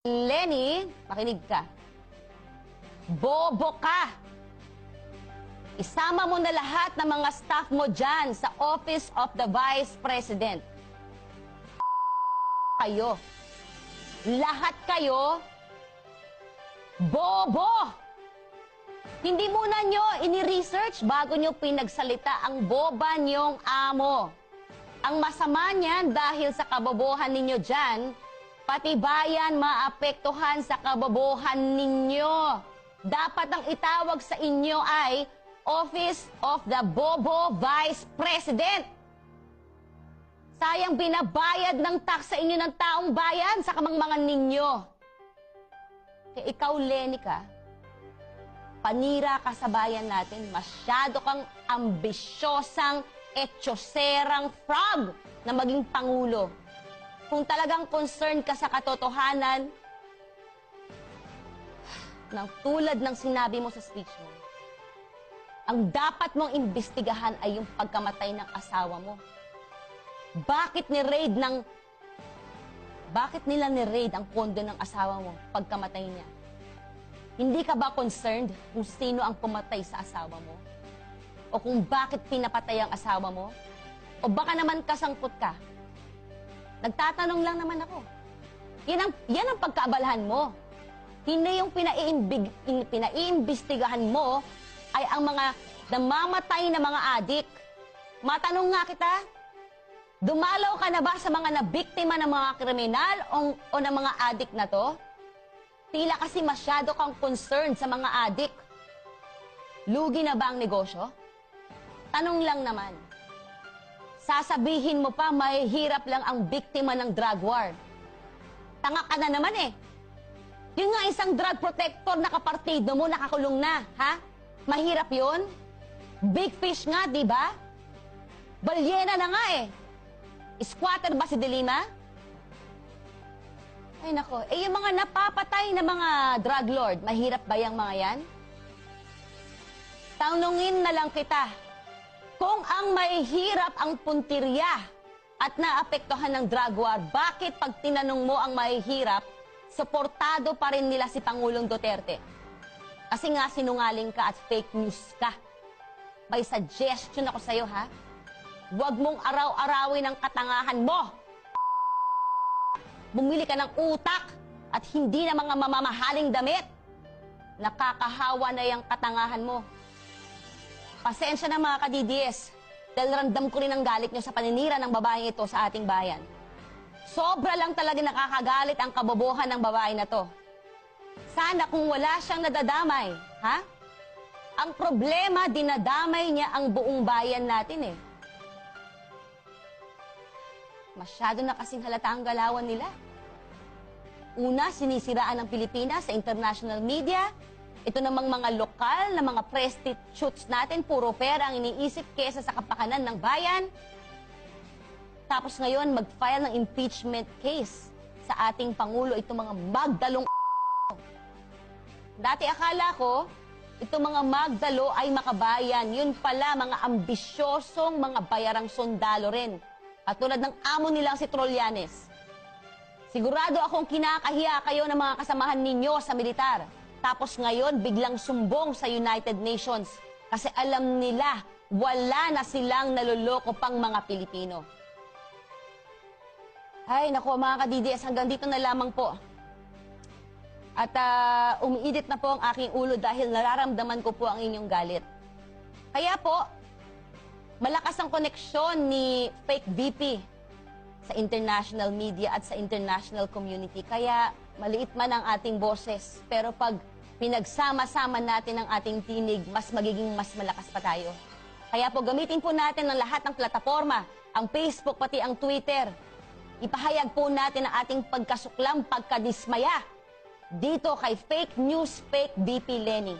Lenny, makinig ka. Bobo ka! Isama mo na lahat ng mga staff mo dyan sa Office of the Vice President. Kayo. Lahat kayo, bobo! Hindi muna nyo ini-research bago nyo pinagsalita ang boba nyong amo. Ang masama niyan dahil sa kabobohan ninyo dyan, pati bayan maapektuhan sa kabobohan ninyo. Dapat ang itawag sa inyo ay Office of the Bobo Vice President. Sayang binabayad ng tax sa inyo ng taong bayan sa kamangmangan ninyo. Kaya ikaw, Lenny ka, panira ka sa bayan natin, masyado kang ambisyosang etyoserang frog na maging pangulo. Kung talagang concerned ka sa katotohanan, ng tulad ng sinabi mo sa speech mo, ang dapat mong imbestigahan ay yung pagkamatay ng asawa mo. Bakit nila ni-raid ang pondo ng asawa mo pagkamatay niya? Hindi ka ba concerned kung sino ang pumatay sa asawa mo? O kung bakit pinapatay ang asawa mo? O baka naman kasangkot ka? Nagtatanong lang naman ako. Yan ang pagkaabalahan mo. Hindi yung pinaiimbestigahan mo ay ang mga namamatay na mga adik. Matanong nga kita, dumalaw ka na ba sa mga nabiktima ng mga kriminal o ng mga adik na to? Tila kasi masyado kang concerned sa mga adik. Lugi na ba ang negosyo? Tanong lang naman. Sasabihin mo pa, mahihirap lang ang biktima ng drug war. Tanga ka na naman eh. Yun nga isang drug protector na kapartido mo, nakakulong na, ha? Mahirap yun? Big fish nga, di ba? Balyena na nga eh. Squatter ba si Delima? Ay nako, yung mga napapatay na mga drug lord, mahirap ba yung mga yan? Tanungin na lang kita, kung ang mahihirap ang puntirya at naapektuhan ng drug war, bakit pag tinanong mo ang mahihirap, suportado pa rin nila si Pangulong Duterte? Kasi nga sinungaling ka at fake news ka. May suggestion ako sa'yo, ha? Huwag mong araw-arawin ang katangahan mo. Bumili ka ng utak at hindi na mga mamamahaling damit. Nakakahawa na yung katangahan mo. Pasensya na mga ka-DDS, dahil ramdam ko rin ang galit nyo sa paninira ng babaeng ito sa ating bayan. Sobra lang talaga nakakagalit ang kabobohan ng babae na to. Sana kung wala siyang nadadamay, ha? Ang problema, dinadamay niya ang buong bayan natin eh. Masyado na kasing halata ang galawan nila. Una, sinisiraan ng Pilipinas sa international media. Ito namang mga lokal na mga prostitutes natin, puro pera ang iniisip kesa sa kapakanan ng bayan. Tapos ngayon, mag-file ng impeachment case sa ating Pangulo, itong mga magdalong Dati akala ko, itong mga magdalo ay makabayan. Yun pala, mga ambisyosong mga bayarang sundalo rin. At tulad ng amo nilang si Trollanes. Sigurado akong kinakahiya kayo ng mga kasamahan ninyo sa militar. Tapos ngayon, biglang sumbong sa United Nations. Kasi alam nila, wala na silang naluloko pang mga Pilipino. Ay, nako mga ka-DDS, hanggang dito na lamang po. At umiidit na po ang aking ulo dahil nararamdaman ko po ang inyong galit. Kaya po, malakas ang koneksyon ni fake VP sa international media at sa international community. Kaya maliit man ang ating boses, pero pag pinagsama-sama natin ang ating tinig, mas malakas pa tayo. Kaya po gamitin po natin ng lahat ng plataforma, ang Facebook pati ang Twitter. Ipahayag po natin ang ating pagkasuklam, pagkadismaya dito kay Fake News Fake VP Lenny.